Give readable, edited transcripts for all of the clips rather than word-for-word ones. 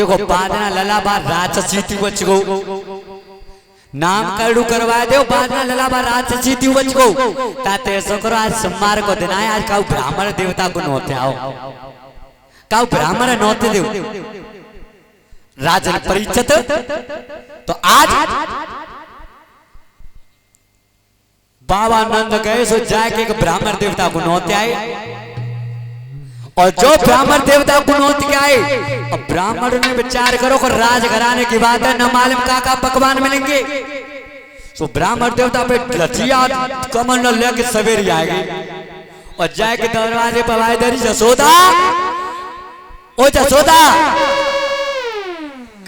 देखो बादना ललाबा राक्षसी बच गो नाम कड़ू करवा दो बादना ललाबा राक्षसी बच गो ताते ऐसा करो आज सोमवार को दिन आए आज काउ ब्राह्मण देवता को नोते आओ काउ ब्राह्मण नोते दो राजन परिचित तो आज बाबा नंद गए सो जाके एक ब्राह्मण देवता को नोते आए और जो ब्राह्मण देवता को नोत के आए अब ब्राह्मण ने विचार करो कि राज घराने की बात है न मालूम का पकवान मिलेंगे तो ब्राह्मण देवता पे लठिया कमल लेके सवेरे आएंगे और जाके दरवाजे पर आए दरी जसोदा ओ जसोदा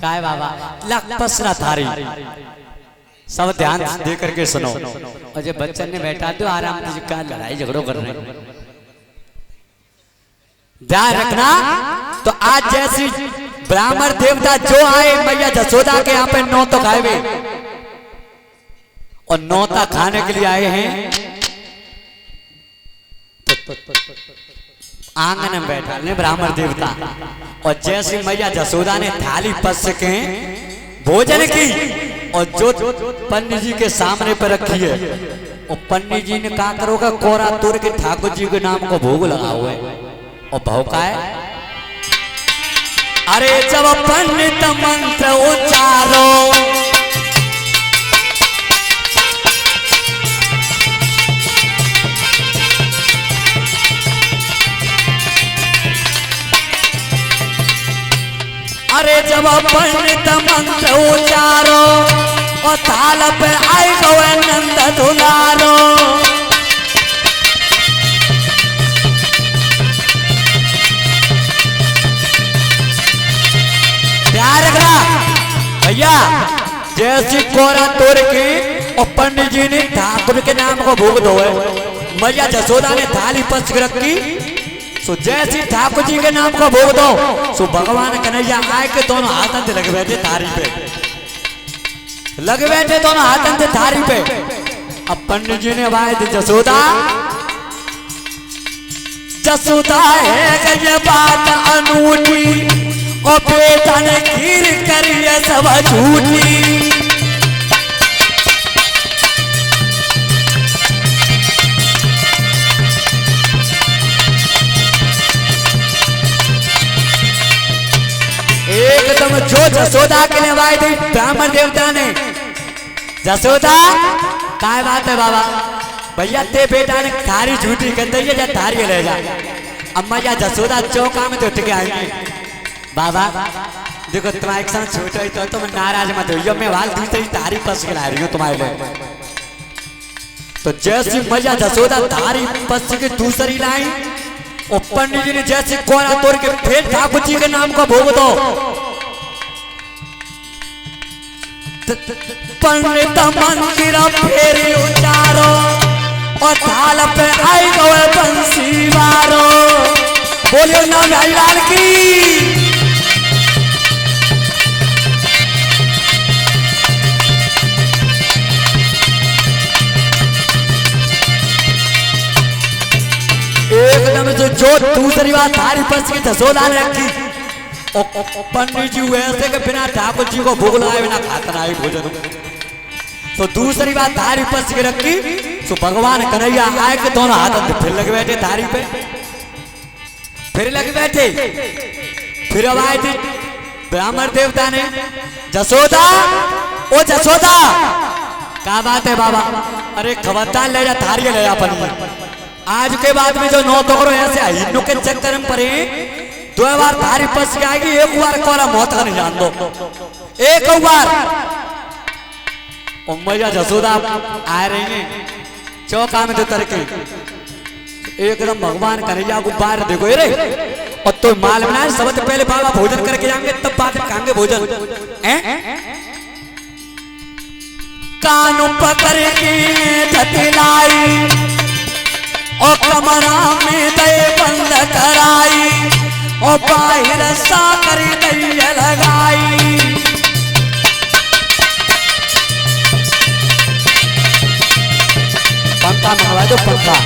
काय बाबा लक पसरा थारी सब ध्यान दे करके सुनो और जब बच्चन ने बैठा तो आराम से का लड़ाई झगड़ो कर रहे ध्यान रखना तो आज जैसी ब्राह्मण देवता जो आए मैया जसोदा के यहाँ पे नौ तो खाए और नौता खाने के लिए आए हैं आंगन में बैठा ने ब्राह्मण देवता और जैसी मैया जसोदा ने थाली पस के भोजन की और जो पंडित जी के सामने पर रखी है और पंडित जी ने कहा करोगा कोरा तोड़ के ठाकुर जी के नाम को भोग लगा हुआ है और भौका है अरे जब पंडित मंत्र उच्चारो अरे जब पंडित मंत्र उच्चारो और थाल पे आई गए नंद दुलारो प्यार रखना भैया जैसी कोरा तोड़ के और पंडित जी ने ठाकुर के नाम को भोग दो मैया जसोदा ने थाली पच रखी सो जैसी ठाकुर जी के नाम को भोग दो सो भगवान कन्हैया आए के दोनों हाथन से लग बैठे थारी पे लग बैठे दोनों हाथन से थारी पे अब पंडित जी ने आवाज दी जसोदा जसोदा है ये बात अनूठी और बेटा ने खीर करी है सब झूठी एकदम जो जसोदा के लिए आवाज दी ब्राह्मण देवता ने जसोदा काय बात है बाबा भैया ते बेटा ने थारी झूठी कर दी है थारी ले जा अम्मा या जसोदा चौका में तो उठ के आएंगे बाबा देखो तुम्हारे एक साथ छोटा ही तो तुम नाराज मत हो मैं वाल दूसरी थारी पस के ला रही हूँ तुम्हारे लिए तो जैसी मैया जसोदा थारी पस के दूसरी लाई और पंडित जी ने जैसे कोरा तोड़ के फिर ठाकुर जी के नाम को भोग दो पंडित मंदिर फिर उचारो और थाल पे आई गए बंसी मारो बोलियो ना भाई लाल की एकदम जो दूसरी बात थारी पस की जसोदा ने रखी पंडित जी वैसे के बिना ठाकुर जी को भोग लगाए बिना खाता ना भोजन तो दूसरी बात थारी पस की रखी तो भगवान कन्हैया आए के दोनों हाथ फिर लग बैठे थारी पे फिर लग बैठे फिर अब आए थे ब्राह्मण देवता ने जसोदा ओ जसोदा क्या बात है बाबा अरे खबरदार ले जा थारी ले जा अपन आज के बाद में जो नौ टोकरो ऐसे हिंदू के चक्कर में पड़े दो बार थारी पस के आएगी एक बार कोरा मौत का नहीं जान दो एक बार मैया जसोदा आ रही है चौका में तो तरके एकदम भगवान कन्हैया को बाहर देखो रे और तो माल बनाए सबसे पहले बाबा भोजन करके जाएंगे तब बाद में खाएंगे भोजन कानू पकड़ के धतिलाई और कमरा में दे बंद कराई और बाहर साकर दैया लगाई पंखा मंगवा दो पंखा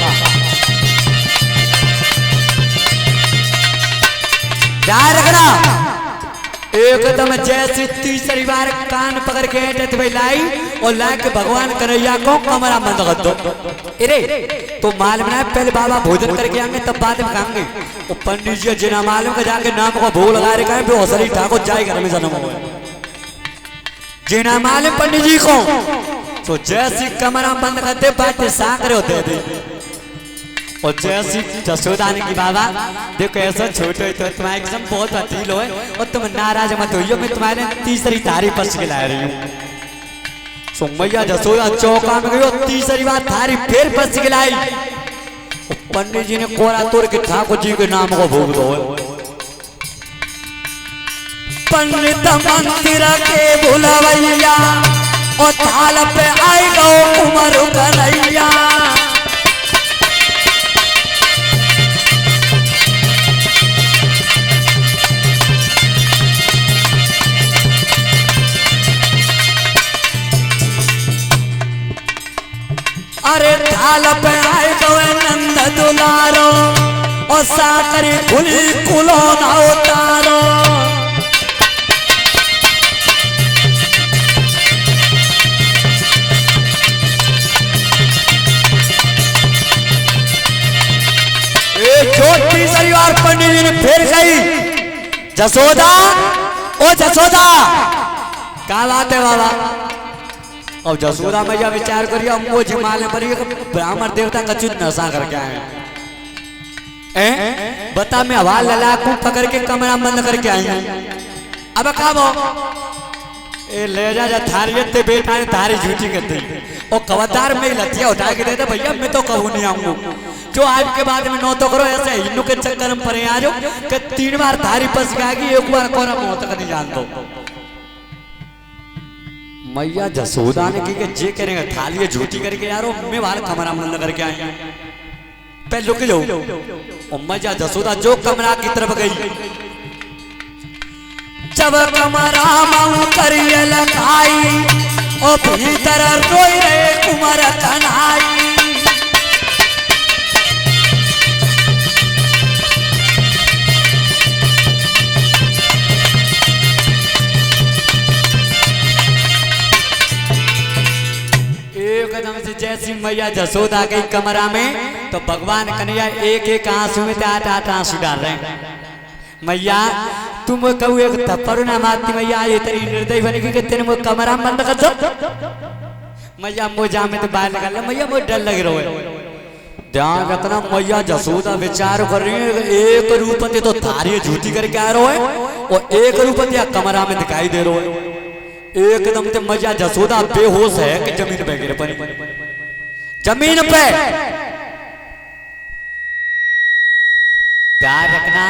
ध्यान रखना एकदम जैसे तीसरी बार कान पकड़ के ऐटे भाई लाई और ला के भगवान कन्हैया को कमरा बंद कर दो। अरे तो मालूम है पहले बाबा भोजन करके आएंगे तब बाद में खाएंगे। वो पंडित जी जिना मालूम का जाके नाम को भोग लगा रखा है हौसली ठाकुर जाए घर में जन्म हुआ जिना मालूम पंडित जी को तो जैसी कमरा बंद करते बाटे साकरे होते थे और जैसी जसोदा ने की बाबा देखो ऐसा छोटे तो तुम्हारे एकदम बहुत अतील हो और तुम नाराज मत होइयो मैं तुम्हारे तीसरी थारी पस के ला रही हूँ। सो मैया जसोदा चौका में गई और तीसरी बार थारी फिर पस के लाई। पंडित जी ने कोरा तोड़ के ठाकुर जी के नाम को भोग दो। पंडित मंदिर के बुलवैया और थाल पे आई गो उमर कन्हैया। अरे थाल पे आए गए नंद दुलारो और साकरी खुली कुलो ना उतारो। छोटी सरीवार पंडित जी ने फिर गई जसोदा ओ जसोदा क्या बात है बाबा। और जसोदा मैया विचार करिए वो जिमाले पर ब्राह्मण देवता का चुन नशा करके आए बता मैं हवा ललाकू पकड़ के कमरा बंद करके आए। अब कब ए ले जा थारी ते बेटा ने थारी झूठी कर दी और कवतार में लतिया उठा के देता भैया मैं तो कहूँ नहीं आऊंगा जो आज के बाद में नो तो करो ऐसे हिंदू के चक्कर में परे आ जाओ कि 3 बार थारी पस गई एक बार कोरा मौत का नहीं जान दो। मैया जसोदा ने की जे करेंगे थाली झूठी करके यारो मैं बाहर कमरा बंद करके आए पहले रुक जाओ। और मैया जसोदा जो कमरा की तरफ गई जब कमरा माऊ करिए लगाई और भीतर रोई रहे कुमार कन्हैया। एकदम से जैसी मैया जसोदा गई कमरा में तो भगवान कन्हैया एक एक आंसू में 8 आंसू डाल रहे हैं। मैया तुम कहू एक थप्पड़ ना मारती मैया ये तेरी निर्दयी बनेगी कि तेरे मुझे कमरा बंद कर दो। मैया मुझे में तो बाहर निकाल मैया मुझे डर लग रहा है। ध्यान रखना मैया जसोदा विचार कर रही है एक रूप तो थारी झूठी करके आ रहा है और एक रूप कमरा में दिखाई दे रहा है। एकदम से मैया जसोदा बेहोश है कि जमीन पे गिर पड़ी जमीन पे। ध्यान रखना